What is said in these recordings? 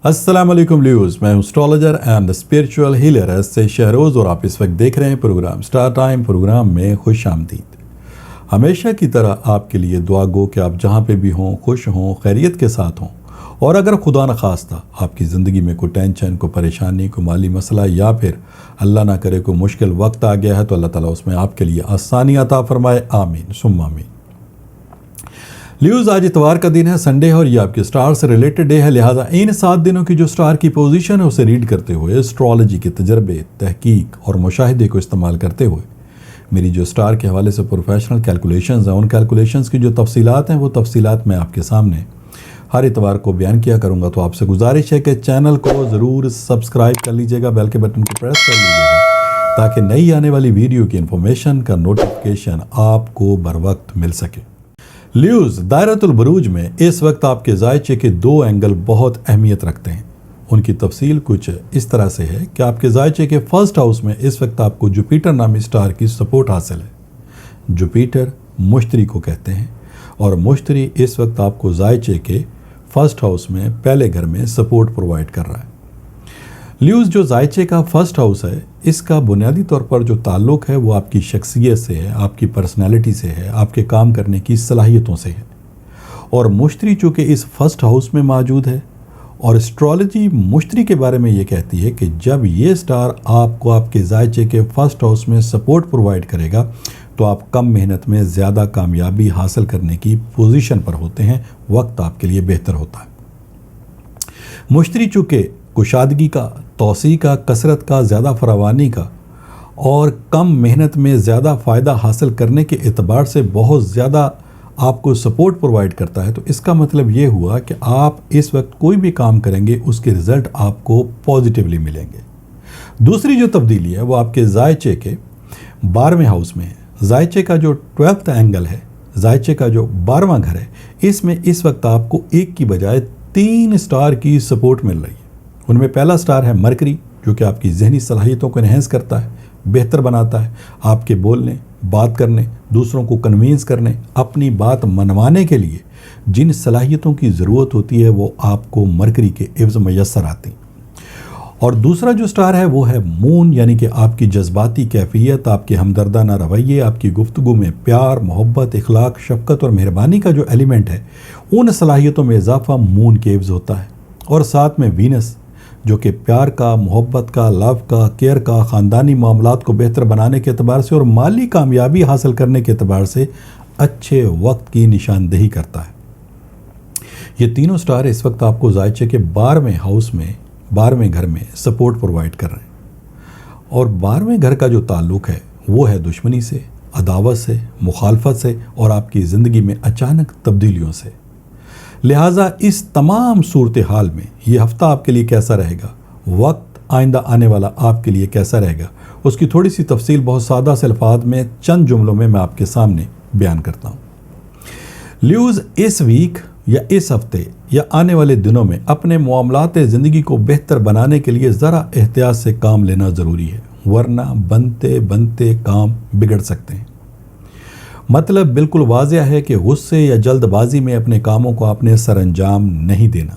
السلام علیکم لیوز، میں ہوں astrologer and spiritual healer S سے شہروز، اور آپ اس وقت دیکھ رہے ہیں پروگرام اسٹار ٹائم۔ پروگرام میں خوش آمدید۔ ہمیشہ کی طرح آپ کے لیے دعا گو کہ آپ جہاں پہ بھی ہوں خوش ہوں، خیریت کے ساتھ ہوں، اور اگر خدا نخواستہ آپ کی زندگی میں کوئی ٹینشن، کوئی پریشانی، کوئی مالی مسئلہ، یا پھر اللہ نہ کرے کوئی مشکل وقت آ گیا ہے، تو اللہ تعالیٰ اس میں آپ کے لیے آسانی عطا فرمائے، آمین ثم آمین۔ لیوز، آج اتوار کا دن ہے، سنڈے ہے، اور یہ آپ کے سٹار سے ریلیٹڈ ڈے ہے، لہٰذا ان 7 دنوں کی جو سٹار کی پوزیشن ہے اسے ریڈ کرتے ہوئے، اسٹرالوجی کے تجربے، تحقیق اور مشاہدے کو استعمال کرتے ہوئے میری جو سٹار کے حوالے سے پروفیشنل کیلکولیشنز ہیں، ان کیلکولیشنز کی جو تفصیلات ہیں، وہ تفصیلات میں آپ کے سامنے ہر اتوار کو بیان کیا کروں گا۔ تو آپ سے گزارش ہے کہ چینل کو ضرور سبسکرائب کر لیجئے گا، بیل کے بٹن کو پریس کر لیجئے گا، تاکہ نئی آنے والی ویڈیو کی انفارمیشن کا نوٹیفیکیشن آپ کو بر وقت مل سکے۔ لیوز، دائرۃ البروج میں اس وقت آپ کے زائچے کے 2 اینگل بہت اہمیت رکھتے ہیں۔ ان کی تفصیل کچھ اس طرح سے ہے کہ آپ کے زائچے کے فرسٹ ہاؤس میں اس وقت آپ کو جوپیٹر نامی سٹار کی سپورٹ حاصل ہے۔ جوپیٹر مشتری کو کہتے ہیں، اور مشتری اس وقت آپ کو زائچے کے فرسٹ ہاؤس میں پہلے گھر میں سپورٹ پرووائڈ کر رہا ہے۔ لیوز، جو زائچے کا فرسٹ ہاؤس ہے، اس کا بنیادی طور پر جو تعلق ہے وہ آپ کی شخصیت سے ہے، آپ کی پرسنالٹی سے ہے، آپ کے کام کرنے کی صلاحیتوں سے ہے، اور مشتری چونکہ اس فرسٹ ہاؤس میں موجود ہے، اور اسٹرالوجی مشتری کے بارے میں یہ کہتی ہے کہ جب یہ سٹار آپ کو آپ کے زائچے کے فرسٹ ہاؤس میں سپورٹ پرووائڈ کرے گا تو آپ کم محنت میں زیادہ کامیابی حاصل کرنے کی پوزیشن پر ہوتے ہیں، وقت آپ کے لیے بہتر ہوتا ہے۔ مشتری چونکہ کشادگی کا، توسیع کا، کثرت کا، زیادہ فراوانی کا اور کم محنت میں زیادہ فائدہ حاصل کرنے کے اعتبار سے بہت زیادہ آپ کو سپورٹ پرووائڈ کرتا ہے، تو اس کا مطلب یہ ہوا کہ آپ اس وقت کوئی بھی کام کریں گے اس کے رزلٹ آپ کو پازیٹیولی ملیں گے۔ دوسری جو تبدیلی ہے وہ آپ کے زائچے کے 12ویں ہاؤس میں ہے۔ زائچے کا جو 12th اینگل ہے، زائچے کا جو 12واں گھر ہے، اس میں اس وقت آپ کو 1 کی بجائے 3 سٹار کی سپورٹ مل رہی ہے۔ ان میں پہلا سٹار ہے مرکری، جو کہ آپ کی ذہنی صلاحیتوں کو انہینس کرتا ہے، بہتر بناتا ہے، آپ کے بولنے، بات کرنے، دوسروں کو کنوینس کرنے، اپنی بات منوانے کے لیے جن صلاحیتوں کی ضرورت ہوتی ہے وہ آپ کو مرکری کے عوض میسر آتی ہیں۔ اور دوسرا جو سٹار ہے وہ ہے مون، یعنی کہ آپ کی جذباتی کیفیت، آپ کے ہمدردانہ رویے، آپ کی گفتگو میں پیار، محبت، اخلاق، شفقت اور مہربانی کا جو ایلیمنٹ ہے، ان صلاحیتوں میں اضافہ مون کے عوض ہوتا ہے۔ اور ساتھ میں وینس، جو کہ پیار کا، محبت کا، لو کا، کیئر کا، خاندانی معاملات کو بہتر بنانے کے اعتبار سے اور مالی کامیابی حاصل کرنے کے اعتبار سے اچھے وقت کی نشاندہی کرتا ہے۔ یہ تینوں سٹار اس وقت آپ کو زائچے کے 12ویں ہاؤس میں، 12ویں گھر میں سپورٹ پرووائڈ کر رہے ہیں، اور 12ویں گھر کا جو تعلق ہے وہ ہے دشمنی سے، عداوت سے، مخالفت سے اور آپ کی زندگی میں اچانک تبدیلیوں سے۔ لہٰذا اس تمام صورتحال میں یہ ہفتہ آپ کے لیے کیسا رہے گا، وقت آئندہ آنے والا آپ کے لیے کیسا رہے گا، اس کی تھوڑی سی تفصیل بہت سادہ سے الفاظ میں چند جملوں میں آپ کے سامنے بیان کرتا ہوں۔ لیوز، اس ویک یا اس ہفتے یا آنے والے دنوں میں اپنے معاملات زندگی کو بہتر بنانے کے لیے ذرا احتیاط سے کام لینا ضروری ہے، ورنہ بنتے بنتے کام بگڑ سکتے ہیں۔ مطلب بالکل واضح ہے کہ غصے یا جلد بازی میں اپنے کاموں کو آپ نے سر انجام نہیں دینا۔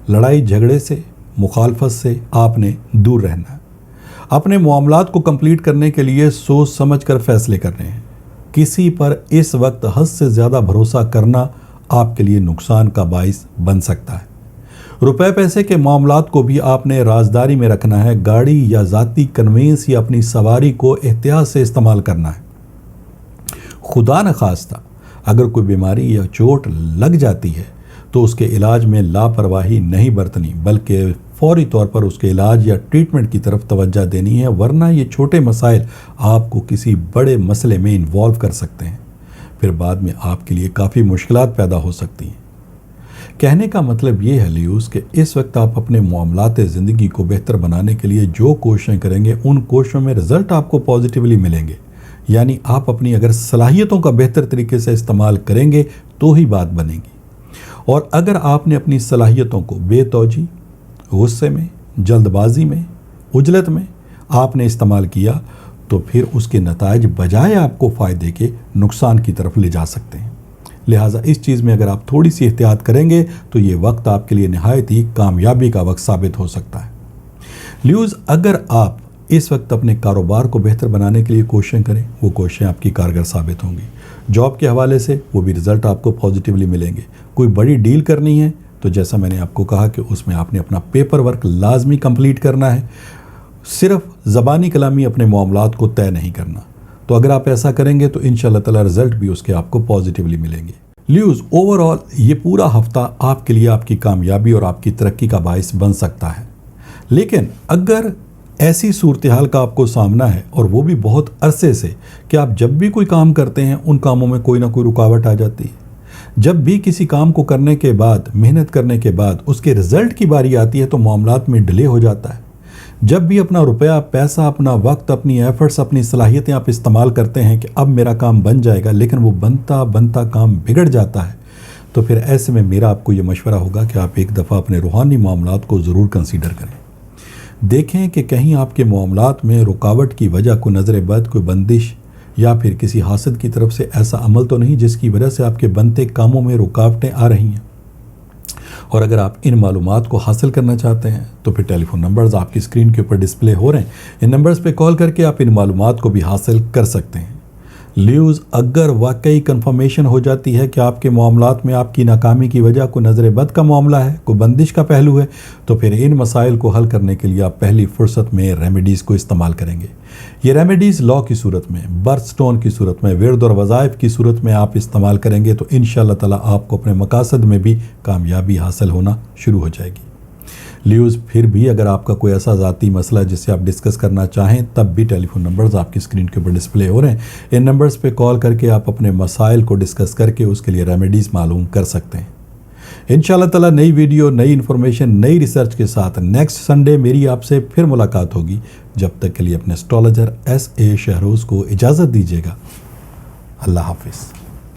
لڑائی جھگڑے سے، مخالفت سے آپ نے دور رہنا ہے۔ اپنے معاملات کو کمپلیٹ کرنے کے لیے سوچ سمجھ کر فیصلے کرنے ہیں۔ کسی پر اس وقت حد سے زیادہ بھروسہ کرنا آپ کے لیے نقصان کا باعث بن سکتا ہے۔ روپے پیسے کے معاملات کو بھی آپ نے رازداری میں رکھنا ہے۔ گاڑی یا ذاتی کنوینس یا اپنی سواری کو احتیاط سے استعمال کرنا ہے۔ خدا نخواستہ اگر کوئی بیماری یا چوٹ لگ جاتی ہے تو اس کے علاج میں لاپرواہی نہیں برتنی، بلکہ فوری طور پر اس کے علاج یا ٹریٹمنٹ کی طرف توجہ دینی ہے، ورنہ یہ چھوٹے مسائل آپ کو کسی بڑے مسئلے میں انوالو کر سکتے ہیں، پھر بعد میں آپ کے لیے کافی مشکلات پیدا ہو سکتی ہیں۔ کہنے کا مطلب یہ ہے لیوز کہ اس وقت آپ اپنے معاملات زندگی کو بہتر بنانے کے لیے جو کوششیں کریں گے ان کوششوں میں رزلٹ آپ کو پازیٹیولی ملیں گے، یعنی آپ اپنی اگر صلاحیتوں کا بہتر طریقے سے استعمال کریں گے تو ہی بات بنے گی، اور اگر آپ نے اپنی صلاحیتوں کو بے توجہ، غصے میں، جلد بازی میں، عجلت میں آپ نے استعمال کیا تو پھر اس کے نتائج بجائے آپ کو فائدے کے نقصان کی طرف لے جا سکتے ہیں۔ لہٰذا اس چیز میں اگر آپ تھوڑی سی احتیاط کریں گے تو یہ وقت آپ کے لیے نہایت ہی کامیابی کا وقت ثابت ہو سکتا ہے۔ لیوز، اگر آپ اس وقت اپنے کاروبار کو بہتر بنانے کے لیے کوششیں کریں، وہ کوششیں آپ کی کارگر ثابت ہوں گی۔ جاب کے حوالے سے وہ بھی رزلٹ آپ کو پازیٹیولی ملیں گے۔ کوئی بڑی ڈیل کرنی ہے تو جیسا میں نے آپ کو کہا کہ اس میں آپ نے اپنا پیپر ورک لازمی کمپلیٹ کرنا ہے، صرف زبانی کلامی اپنے معاملات کو طے نہیں کرنا۔ تو اگر آپ ایسا کریں گے تو انشاءاللہ تعالی رزلٹ بھی اس کے آپ کو پازیٹیولی ملیں گے۔ لیوز، اوورآل یہ پورا ہفتہ آپ کے لیے آپ کی کامیابی اور آپ کی ترقی کا باعث بن سکتا ہے، لیکن اگر ایسی صورتحال کا آپ کو سامنا ہے اور وہ بھی بہت عرصے سے کہ آپ جب بھی کوئی کام کرتے ہیں ان کاموں میں کوئی نہ کوئی رکاوٹ آ جاتی ہے، جب بھی کسی کام کو کرنے کے بعد، محنت کرنے کے بعد اس کے رزلٹ کی باری آتی ہے تو معاملات میں ڈیلے ہو جاتا ہے، جب بھی اپنا روپیہ، پیسہ، اپنا وقت، اپنی ایفرٹس، اپنی صلاحیتیں آپ استعمال کرتے ہیں کہ اب میرا کام بن جائے گا، لیکن وہ بنتا کام بگڑ جاتا ہے، تو پھر ایسے میں میرا آپ کو یہ مشورہ ہوگا کہ آپ ایک دفعہ اپنے روحانی معاملات کو ضرور کنسیڈر کریں۔ دیکھیں کہ کہیں آپ کے معاملات میں رکاوٹ کی وجہ کوئی نظر بد، کوئی بندش یا پھر کسی حاسد کی طرف سے ایسا عمل تو نہیں جس کی وجہ سے آپ کے بنتے کاموں میں رکاوٹیں آ رہی ہیں۔ اور اگر آپ ان معلومات کو حاصل کرنا چاہتے ہیں تو پھر ٹیلی فون نمبرز آپ کی اسکرین کے اوپر ڈسپلے ہو رہے ہیں، ان نمبرز پہ کال کر کے آپ ان معلومات کو بھی حاصل کر سکتے ہیں۔ لیوز، اگر واقعی کنفرمیشن ہو جاتی ہے کہ آپ کے معاملات میں آپ کی ناکامی کی وجہ کوئی نظر بد کا معاملہ ہے، کوئی بندش کا پہلو ہے، تو پھر ان مسائل کو حل کرنے کے لیے آپ پہلی فرصت میں ریمیڈیز کو استعمال کریں گے۔ یہ ریمیڈیز لا کی صورت میں، برتھ سٹون کی صورت میں، ورد اور وظائف کی صورت میں آپ استعمال کریں گے تو انشاءاللہ تعالی آپ کو اپنے مقاصد میں بھی کامیابی حاصل ہونا شروع ہو جائے گی۔ لیوز، پھر بھی اگر آپ کا کوئی ایسا ذاتی مسئلہ جسے آپ ڈسکس کرنا چاہیں تب بھی ٹیلی فون نمبرز آپ کی اسکرین کے اوپر ڈسپلے ہو رہے ہیں، ان نمبرز پہ کال کر کے آپ اپنے مسائل کو ڈسکس کر کے اس کے لیے ریمیڈیز معلوم کر سکتے ہیں۔ انشاءاللہ تعالی نئی ویڈیو، نئی انفارمیشن، نئی ریسرچ کے ساتھ نیکسٹ سنڈے میری آپ سے پھر ملاقات ہوگی۔ جب تک کے لیے اپنے اسٹرالوجر ایس اے شہروز کو اجازت دیجیے گا۔ اللہ حافظ۔